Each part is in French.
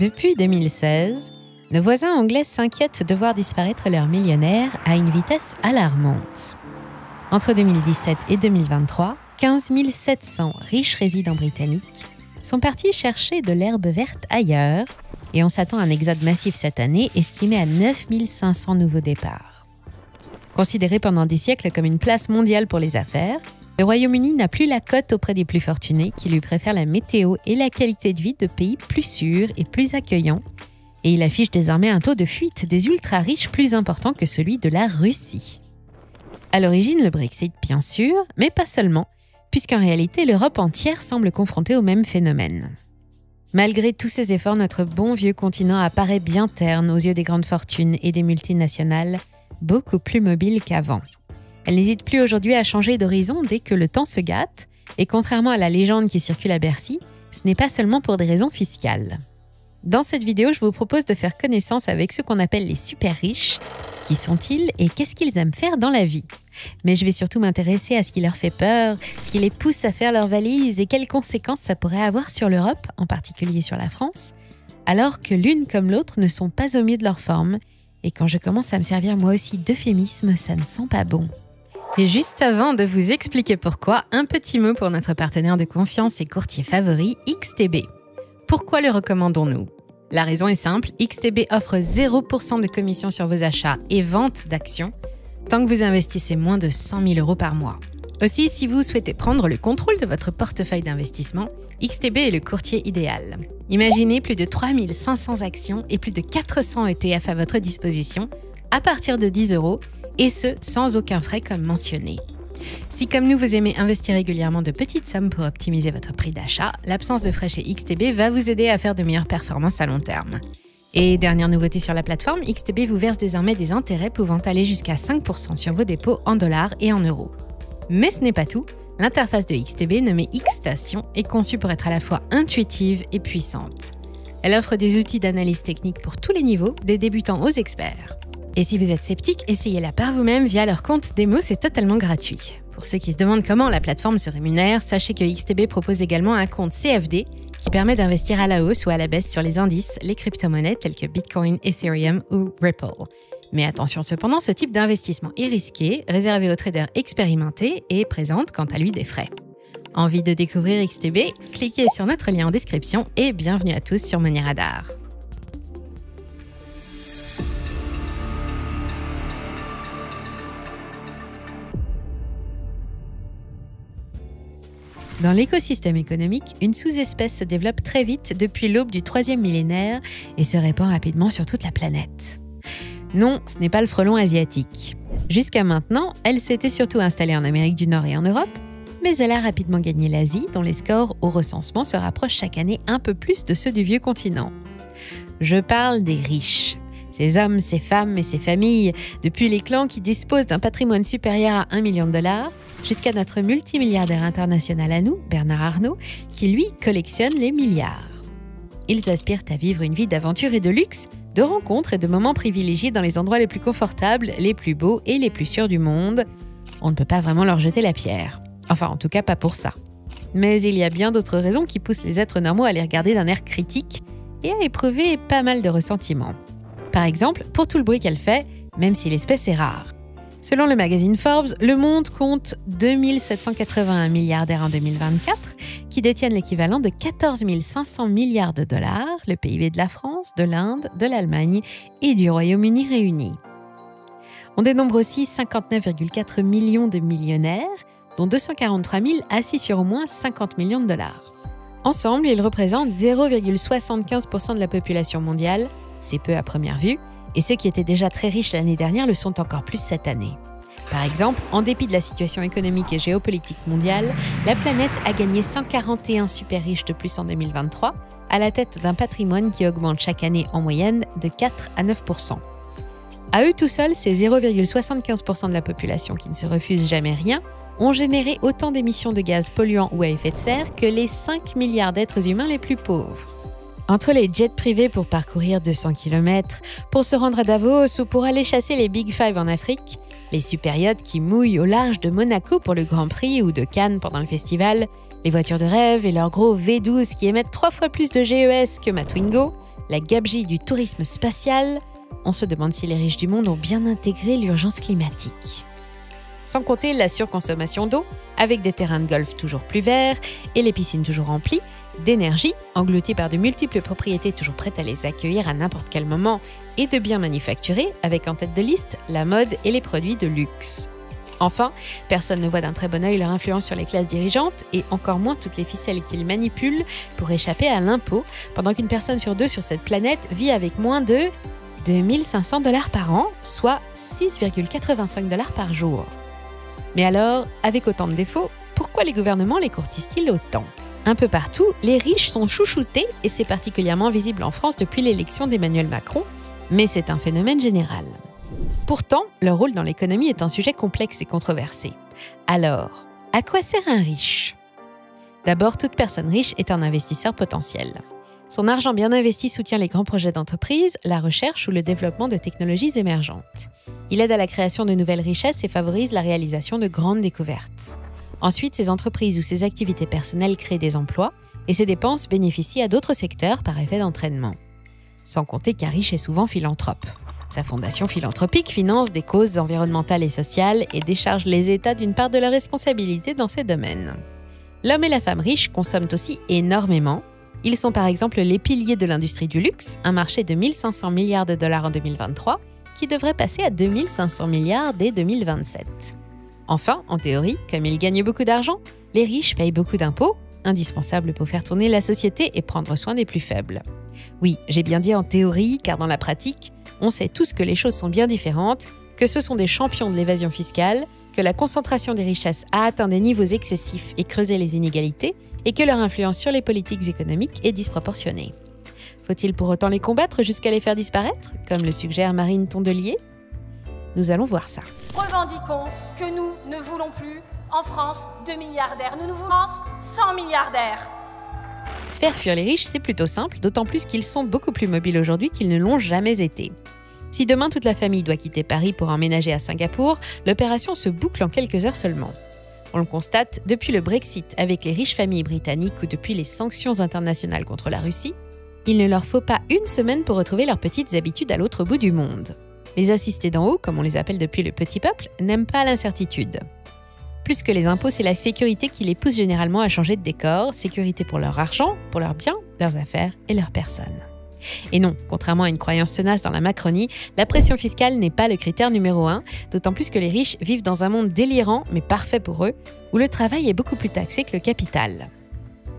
Depuis 2016, nos voisins anglais s'inquiètent de voir disparaître leurs millionnaires à une vitesse alarmante. Entre 2017 et 2023, 15 700 riches résidents britanniques sont partis chercher de l'herbe verte ailleurs et on s'attend à un exode massif cette année estimé à 9 500 nouveaux départs. Considéré pendant des siècles comme une place mondiale pour les affaires, le Royaume-Uni n'a plus la cote auprès des plus fortunés qui lui préfèrent la météo et la qualité de vie de pays plus sûrs et plus accueillants. Et il affiche désormais un taux de fuite des ultra-riches plus important que celui de la Russie. À l'origine, le Brexit, bien sûr, mais pas seulement, puisqu'en réalité, l'Europe entière semble confrontée au même phénomène. Malgré tous ces efforts, notre bon vieux continent apparaît bien terne aux yeux des grandes fortunes et des multinationales, beaucoup plus mobile qu'avant. Elle n'hésite plus aujourd'hui à changer d'horizon dès que le temps se gâte, et contrairement à la légende qui circule à Bercy, ce n'est pas seulement pour des raisons fiscales. Dans cette vidéo, je vous propose de faire connaissance avec ceux qu'on appelle les super riches. Qui sont-ils et qu'est-ce qu'ils aiment faire dans la vie? Mais je vais surtout m'intéresser à ce qui leur fait peur, ce qui les pousse à faire leurs valises et quelles conséquences ça pourrait avoir sur l'Europe, en particulier sur la France, alors que l'une comme l'autre ne sont pas au mieux de leur forme. Et quand je commence à me servir moi aussi d'euphémisme, ça ne sent pas bon. Et juste avant de vous expliquer pourquoi, un petit mot pour notre partenaire de confiance et courtier favori, XTB. Pourquoi le recommandons-nous? La raison est simple, XTB offre 0% de commission sur vos achats et ventes d'actions tant que vous investissez moins de 100 000 € par mois. Aussi, si vous souhaitez prendre le contrôle de votre portefeuille d'investissement, XTB est le courtier idéal. Imaginez plus de 3 500 actions et plus de 400 ETF à votre disposition à partir de 10 €, et ce, sans aucun frais comme mentionné. Si comme nous, vous aimez investir régulièrement de petites sommes pour optimiser votre prix d'achat, l'absence de frais chez XTB va vous aider à faire de meilleures performances à long terme. Et dernière nouveauté sur la plateforme, XTB vous verse désormais des intérêts pouvant aller jusqu'à 5% sur vos dépôts en dollars et en euros. Mais ce n'est pas tout, l'interface de XTB nommée X-Station est conçue pour être à la fois intuitive et puissante. Elle offre des outils d'analyse technique pour tous les niveaux, des débutants aux experts. Et si vous êtes sceptique, essayez-la par vous-même via leur compte démo, c'est totalement gratuit. Pour ceux qui se demandent comment la plateforme se rémunère, sachez que XTB propose également un compte CFD qui permet d'investir à la hausse ou à la baisse sur les indices, les crypto-monnaies telles que Bitcoin, Ethereum ou Ripple. Mais attention cependant, ce type d'investissement est risqué, réservé aux traders expérimentés et présente quant à lui des frais. Envie de découvrir XTB? Cliquez sur notre lien en description et bienvenue à tous sur Money Radar. Dans l'écosystème économique, une sous-espèce se développe très vite depuis l'aube du 3e millénaire et se répand rapidement sur toute la planète. Non, ce n'est pas le frelon asiatique. Jusqu'à maintenant, elle s'était surtout installée en Amérique du Nord et en Europe, mais elle a rapidement gagné l'Asie, dont les scores au recensement se rapprochent chaque année un peu plus de ceux du vieux continent. Je parle des riches. Ces hommes, ces femmes et ces familles, depuis les clans qui disposent d'un patrimoine supérieur à 1 million de $, jusqu'à notre multimilliardaire international à nous, Bernard Arnault, qui lui collectionne les milliards. Ils aspirent à vivre une vie d'aventure et de luxe, de rencontres et de moments privilégiés dans les endroits les plus confortables, les plus beaux et les plus sûrs du monde. On ne peut pas vraiment leur jeter la pierre. Enfin, en tout cas, pas pour ça. Mais il y a bien d'autres raisons qui poussent les êtres normaux à les regarder d'un air critique et à éprouver pas mal de ressentiment. Par exemple, pour tout le bruit qu'elle fait, même si l'espèce est rare. Selon le magazine Forbes, le monde compte 2 781 milliardaires en 2024 qui détiennent l'équivalent de 14 500 milliards de dollars, le PIB de la France, de l'Inde, de l'Allemagne et du Royaume-Uni réunis. On dénombre aussi 59,4 millions de millionnaires, dont 243 000 assis sur au moins 50 millions de dollars. Ensemble, ils représentent 0,75% de la population mondiale, c'est peu à première vue, et ceux qui étaient déjà très riches l'année dernière le sont encore plus cette année. Par exemple, en dépit de la situation économique et géopolitique mondiale, la planète a gagné 141 super riches de plus en 2023, à la tête d'un patrimoine qui augmente chaque année en moyenne de 4 à 9%. À eux tout seuls, ces 0,75% de la population qui ne se refusent jamais rien ont généré autant d'émissions de gaz polluants ou à effet de serre que les 5 milliards d'êtres humains les plus pauvres. Entre les jets privés pour parcourir 200 km, pour se rendre à Davos ou pour aller chasser les Big Five en Afrique, les super yachts qui mouillent au large de Monaco pour le Grand Prix ou de Cannes pendant le festival, les voitures de rêve et leurs gros V12 qui émettent 3 fois plus de GES que ma Twingo, la gabegie du tourisme spatial, on se demande si les riches du monde ont bien intégré l'urgence climatique. Sans compter la surconsommation d'eau, avec des terrains de golf toujours plus verts et les piscines toujours remplies, d'énergie, engloutie par de multiples propriétés toujours prêtes à les accueillir à n'importe quel moment, et de biens manufacturés, avec en tête de liste la mode et les produits de luxe. Enfin, personne ne voit d'un très bon œil leur influence sur les classes dirigeantes et encore moins toutes les ficelles qu'ils manipulent pour échapper à l'impôt, pendant qu'une personne sur deux sur cette planète vit avec moins de 2 500 $ par an, soit 6,85 $ par jour. Mais alors, avec autant de défauts, pourquoi les gouvernements les courtisent-ils autant ? Un peu partout, les riches sont chouchoutés et c'est particulièrement visible en France depuis l'élection d'Emmanuel Macron, mais c'est un phénomène général. Pourtant, leur rôle dans l'économie est un sujet complexe et controversé. Alors, à quoi sert un riche ? D'abord, toute personne riche est un investisseur potentiel. Son argent bien investi soutient les grands projets d'entreprise, la recherche ou le développement de technologies émergentes. Il aide à la création de nouvelles richesses et favorise la réalisation de grandes découvertes. Ensuite, ces entreprises ou ces activités personnelles créent des emplois et ces dépenses bénéficient à d'autres secteurs par effet d'entraînement. Sans compter qu'un riche est souvent philanthrope. Sa fondation philanthropique finance des causes environnementales et sociales et décharge les États d'une part de leur responsabilité dans ces domaines. L'homme et la femme riches consomment aussi énormément. Ils sont par exemple les piliers de l'industrie du luxe, un marché de 1 500 milliards de dollars en 2023, qui devrait passer à 2 500 milliards dès 2027. Enfin, en théorie, comme ils gagnent beaucoup d'argent, les riches payent beaucoup d'impôts, indispensables pour faire tourner la société et prendre soin des plus faibles. Oui, j'ai bien dit en théorie, car dans la pratique, on sait tous que les choses sont bien différentes, que ce sont des champions de l'évasion fiscale, que la concentration des richesses a atteint des niveaux excessifs et creusé les inégalités, et que leur influence sur les politiques économiques est disproportionnée. Faut-il pour autant les combattre jusqu'à les faire disparaître, comme le suggère Marine Tondelier ? Nous allons voir ça. Revendiquons que nous ne voulons plus, en France, 2 milliardaires. Nous voulons 100 milliardaires. Faire fuir les riches, c'est plutôt simple, d'autant plus qu'ils sont beaucoup plus mobiles aujourd'hui qu'ils ne l'ont jamais été. Si demain toute la famille doit quitter Paris pour emménager à Singapour, l'opération se boucle en quelques heures seulement. On le constate depuis le Brexit avec les riches familles britanniques ou depuis les sanctions internationales contre la Russie, il ne leur faut pas une semaine pour retrouver leurs petites habitudes à l'autre bout du monde. Les assistés d'en haut, comme on les appelle depuis le petit peuple, n'aiment pas l'incertitude. Plus que les impôts, c'est la sécurité qui les pousse généralement à changer de décor, sécurité pour leur argent, pour leurs biens, leurs affaires et leurs personnes. Et non, contrairement à une croyance tenace dans la Macronie, la pression fiscale n'est pas le critère numéro 1, d'autant plus que les riches vivent dans un monde délirant, mais parfait pour eux, où le travail est beaucoup plus taxé que le capital.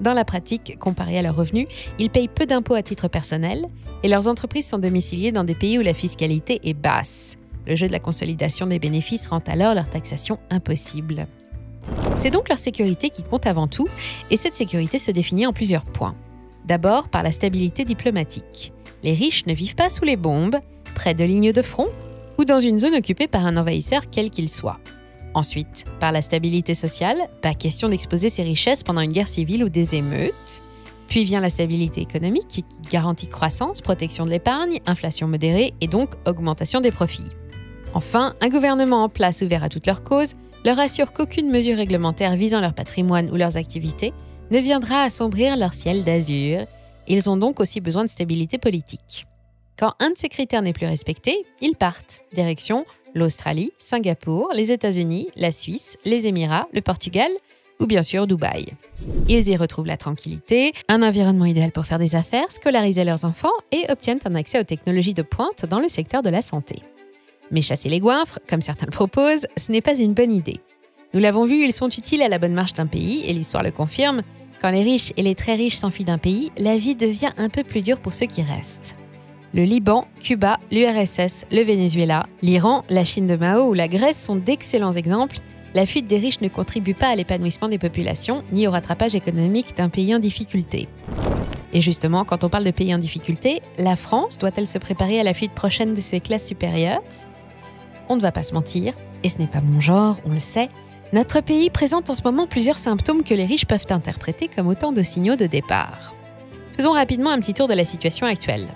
Dans la pratique, comparé à leurs revenus, ils payent peu d'impôts à titre personnel et leurs entreprises sont domiciliées dans des pays où la fiscalité est basse. Le jeu de la consolidation des bénéfices rend alors leur taxation impossible. C'est donc leur sécurité qui compte avant tout, et cette sécurité se définit en plusieurs points. D'abord, par la stabilité diplomatique. Les riches ne vivent pas sous les bombes, près de lignes de front ou dans une zone occupée par un envahisseur quel qu'il soit. Ensuite, par la stabilité sociale, pas question d'exposer ses richesses pendant une guerre civile ou des émeutes. Puis vient la stabilité économique qui garantit croissance, protection de l'épargne, inflation modérée et donc augmentation des profits. Enfin, un gouvernement en place ouvert à toutes leurs causes leur assure qu'aucune mesure réglementaire visant leur patrimoine ou leurs activités ne viendra assombrir leur ciel d'azur. Ils ont donc aussi besoin de stabilité politique. Quand un de ces critères n'est plus respecté, ils partent. Direction l'Australie, Singapour, les États-Unis, la Suisse, les Émirats, le Portugal ou bien sûr Dubaï. Ils y retrouvent la tranquillité, un environnement idéal pour faire des affaires, scolariser leurs enfants et obtiennent un accès aux technologies de pointe dans le secteur de la santé. Mais chasser les goinfres, comme certains le proposent, ce n'est pas une bonne idée. Nous l'avons vu, ils sont utiles à la bonne marche d'un pays et l'histoire le confirme. Quand les riches et les très riches s'enfuient d'un pays, la vie devient un peu plus dure pour ceux qui restent. Le Liban, Cuba, l'URSS, le Venezuela, l'Iran, la Chine de Mao ou la Grèce sont d'excellents exemples. La fuite des riches ne contribue pas à l'épanouissement des populations ni au rattrapage économique d'un pays en difficulté. Et justement, quand on parle de pays en difficulté, la France doit-elle se préparer à la fuite prochaine de ses classes supérieures ? On ne va pas se mentir, et ce n'est pas mon genre, on le sait, notre pays présente en ce moment plusieurs symptômes que les riches peuvent interpréter comme autant de signaux de départ. Faisons rapidement un petit tour de la situation actuelle.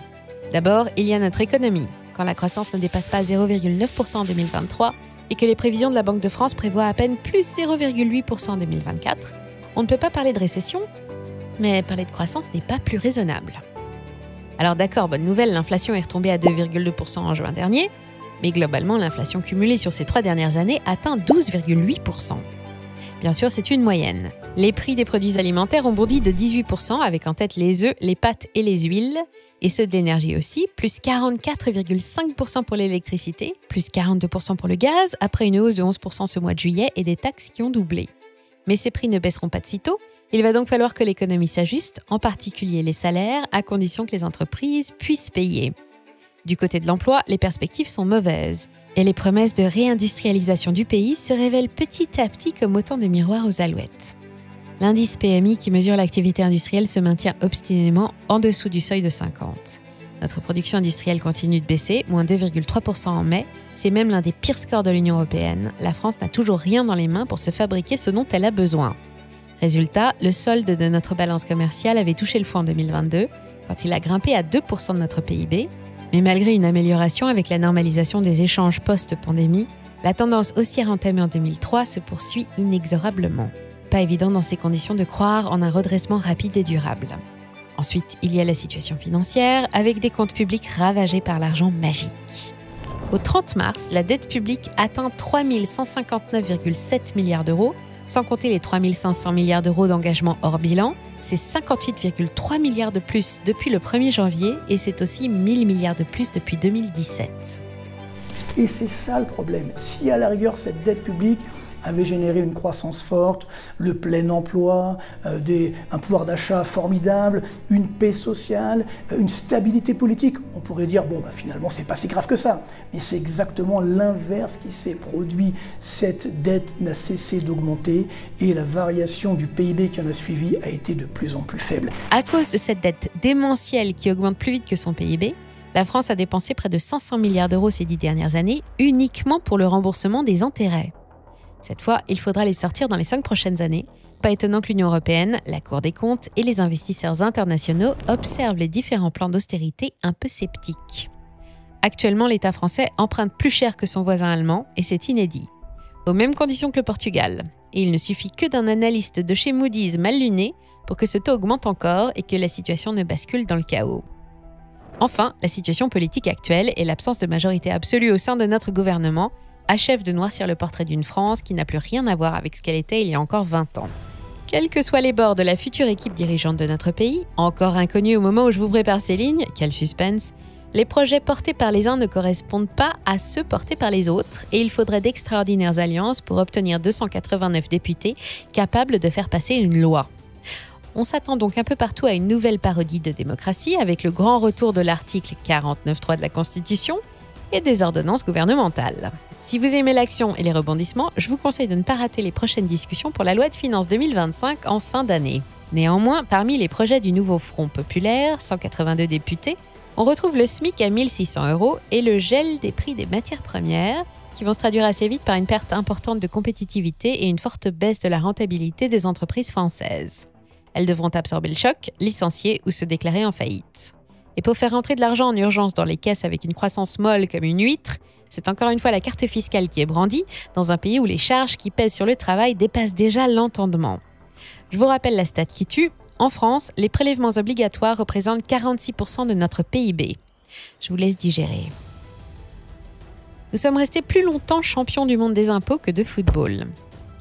D'abord, il y a notre économie. Quand la croissance ne dépasse pas 0,9% en 2023 et que les prévisions de la Banque de France prévoient à peine plus 0,8% en 2024, on ne peut pas parler de récession, mais parler de croissance n'est pas plus raisonnable. Alors d'accord, bonne nouvelle, l'inflation est retombée à 2,2% en juin dernier, mais globalement, l'inflation cumulée sur ces 3 dernières années atteint 12,8%. Bien sûr, c'est une moyenne. Les prix des produits alimentaires ont bondi de 18%, avec en tête les œufs, les pâtes et les huiles, et ceux de l'énergie aussi, plus 44,5% pour l'électricité, plus 42% pour le gaz, après une hausse de 11% ce mois de juillet et des taxes qui ont doublé. Mais ces prix ne baisseront pas de sitôt. Il va donc falloir que l'économie s'ajuste, en particulier les salaires, à condition que les entreprises puissent payer. Du côté de l'emploi, les perspectives sont mauvaises et les promesses de réindustrialisation du pays se révèlent petit à petit comme autant de miroirs aux alouettes. L'indice PMI qui mesure l'activité industrielle se maintient obstinément en dessous du seuil de 50. Notre production industrielle continue de baisser, moins 2,3% en mai. C'est même l'un des pires scores de l'Union européenne. La France n'a toujours rien dans les mains pour se fabriquer ce dont elle a besoin. Résultat, le solde de notre balance commerciale avait touché le fond en 2022, quand il a grimpé à 2% de notre PIB. Mais malgré une amélioration avec la normalisation des échanges post-pandémie, la tendance haussière entamée en 2003 se poursuit inexorablement. Pas évident dans ces conditions de croire en un redressement rapide et durable. Ensuite, il y a la situation financière, avec des comptes publics ravagés par l'argent magique. Au 30 mars, la dette publique atteint 3 159,7 milliards d'euros, sans compter les 3 500 milliards d'euros d'engagement hors bilan. C'est 58,3 milliards de plus depuis le 1er janvier et c'est aussi 1000 milliards de plus depuis 2017. Et c'est ça le problème. Si à la rigueur cette dette publique avait généré une croissance forte, le plein emploi, un pouvoir d'achat formidable, une paix sociale, une stabilité politique, on pourrait dire bon finalement c'est pas si grave que ça. Mais c'est exactement l'inverse qui s'est produit. Cette dette n'a cessé d'augmenter et la variation du PIB qui en a suivi a été de plus en plus faible. À cause de cette dette démentielle qui augmente plus vite que son PIB, la France a dépensé près de 500 milliards d'euros ces 10 dernières années uniquement pour le remboursement des intérêts. Cette fois, il faudra les sortir dans les 5 prochaines années. Pas étonnant que l'Union européenne, la Cour des comptes et les investisseurs internationaux observent les différents plans d'austérité un peu sceptiques. Actuellement, l'État français emprunte plus cher que son voisin allemand et c'est inédit. Aux mêmes conditions que le Portugal. Et il ne suffit que d'un analyste de chez Moody's mal luné pour que ce taux augmente encore et que la situation ne bascule dans le chaos. Enfin, la situation politique actuelle et l'absence de majorité absolue au sein de notre gouvernement achève de noircir le portrait d'une France qui n'a plus rien à voir avec ce qu'elle était il y a encore 20 ans. Quels que soient les bords de la future équipe dirigeante de notre pays, encore inconnue au moment où je vous prépare ces lignes, quel suspense, les projets portés par les uns ne correspondent pas à ceux portés par les autres et il faudrait d'extraordinaires alliances pour obtenir 289 députés capables de faire passer une loi. On s'attend donc un peu partout à une nouvelle parodie de démocratie avec le grand retour de l'article 49.3 de la Constitution et des ordonnances gouvernementales. Si vous aimez l'action et les rebondissements, je vous conseille de ne pas rater les prochaines discussions pour la loi de finances 2025 en fin d'année. Néanmoins, parmi les projets du nouveau Front populaire, 182 députés, on retrouve le SMIC à 1 600 € et le gel des prix des matières premières, qui vont se traduire assez vite par une perte importante de compétitivité et une forte baisse de la rentabilité des entreprises françaises. Elles devront absorber le choc, licencier ou se déclarer en faillite. Et pour faire rentrer de l'argent en urgence dans les caisses avec une croissance molle comme une huître, c'est encore une fois la carte fiscale qui est brandie, dans un pays où les charges qui pèsent sur le travail dépassent déjà l'entendement. Je vous rappelle la stat qui tue. En France, les prélèvements obligatoires représentent 46% de notre PIB. Je vous laisse digérer. Nous sommes restés plus longtemps champions du monde des impôts que de football.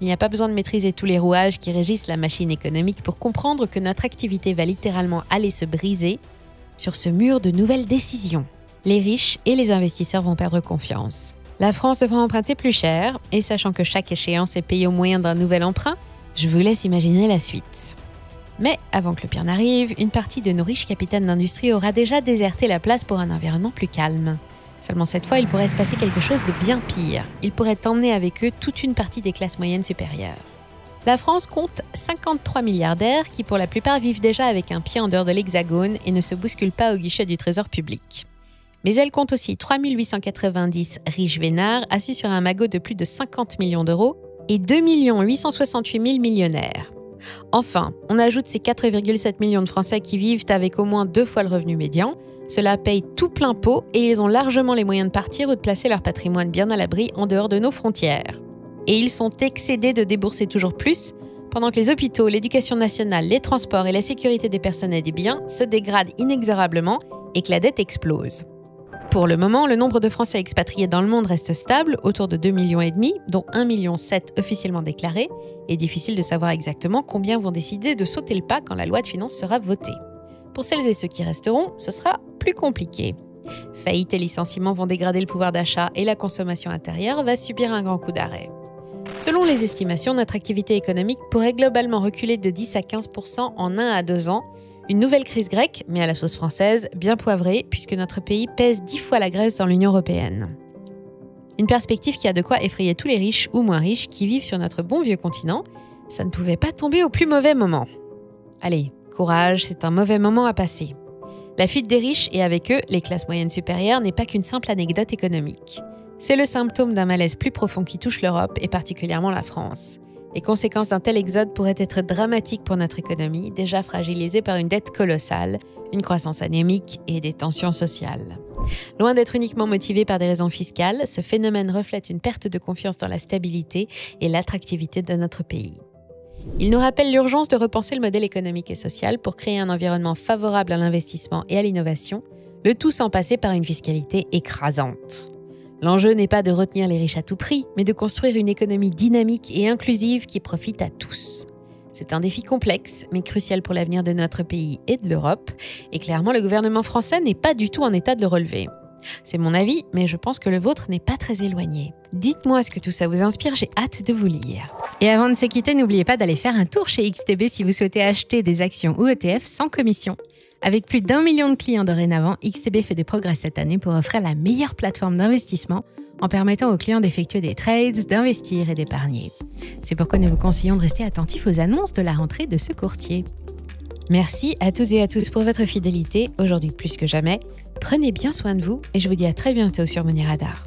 Il n'y a pas besoin de maîtriser tous les rouages qui régissent la machine économique pour comprendre que notre activité va littéralement aller se briser sur ce mur de nouvelles décisions. Les riches et les investisseurs vont perdre confiance. La France devra emprunter plus cher, et sachant que chaque échéance est payée au moyen d'un nouvel emprunt, je vous laisse imaginer la suite. Mais avant que le pire n'arrive, une partie de nos riches capitaines d'industrie aura déjà déserté la place pour un environnement plus calme. Seulement cette fois, il pourrait se passer quelque chose de bien pire. Ils pourraient emmener avec eux toute une partie des classes moyennes supérieures. La France compte 53 milliardaires qui pour la plupart vivent déjà avec un pied en dehors de l'Hexagone et ne se bousculent pas au guichet du Trésor public. Mais elle compte aussi 3 890 riches vénards assis sur un magot de plus de 50 millions d'euros et 2 868 000 millionnaires. Enfin, on ajoute ces 4,7 millions de Français qui vivent avec au moins 2 fois le revenu médian. Cela paye tout plein pot et ils ont largement les moyens de partir ou de placer leur patrimoine bien à l'abri en dehors de nos frontières. Et ils sont excédés de débourser toujours plus, pendant que les hôpitaux, l'éducation nationale, les transports et la sécurité des personnes et des biens se dégradent inexorablement et que la dette explose. Pour le moment, le nombre de Français expatriés dans le monde reste stable, autour de 2,5 millions, dont 1,7 million officiellement déclarés, et difficile de savoir exactement combien vont décider de sauter le pas quand la loi de finances sera votée. Pour celles et ceux qui resteront, ce sera plus compliqué. Faillites et licenciements vont dégrader le pouvoir d'achat et la consommation intérieure va subir un grand coup d'arrêt. Selon les estimations, notre activité économique pourrait globalement reculer de 10 à 15% en 1 à 2 ans. Une nouvelle crise grecque, mais à la sauce française, bien poivrée, puisque notre pays pèse 10 fois la Grèce dans l'Union européenne. Une perspective qui a de quoi effrayer tous les riches ou moins riches qui vivent sur notre bon vieux continent. Ça ne pouvait pas tomber au plus mauvais moment. Allez, courage, c'est un mauvais moment à passer. La fuite des riches et avec eux, les classes moyennes supérieures n'est pas qu'une simple anecdote économique. C'est le symptôme d'un malaise plus profond qui touche l'Europe et particulièrement la France. Les conséquences d'un tel exode pourraient être dramatiques pour notre économie, déjà fragilisée par une dette colossale, une croissance anémique et des tensions sociales. Loin d'être uniquement motivé par des raisons fiscales, ce phénomène reflète une perte de confiance dans la stabilité et l'attractivité de notre pays. Il nous rappelle l'urgence de repenser le modèle économique et social pour créer un environnement favorable à l'investissement et à l'innovation, le tout sans passer par une fiscalité écrasante. L'enjeu n'est pas de retenir les riches à tout prix, mais de construire une économie dynamique et inclusive qui profite à tous. C'est un défi complexe, mais crucial pour l'avenir de notre pays et de l'Europe, et clairement le gouvernement français n'est pas du tout en état de le relever. C'est mon avis, mais je pense que le vôtre n'est pas très éloigné. Dites-moi ce que tout ça vous inspire, j'ai hâte de vous lire. Et avant de se quitter, n'oubliez pas d'aller faire un tour chez XTB si vous souhaitez acheter des actions ou ETF sans commission. Avec plus d'1 million de clients dorénavant, XTB fait des progrès cette année pour offrir la meilleure plateforme d'investissement en permettant aux clients d'effectuer des trades, d'investir et d'épargner. C'est pourquoi nous vous conseillons de rester attentifs aux annonces de la rentrée de ce courtier. Merci à toutes et à tous pour votre fidélité, aujourd'hui plus que jamais. Prenez bien soin de vous et je vous dis à très bientôt sur Money Radar.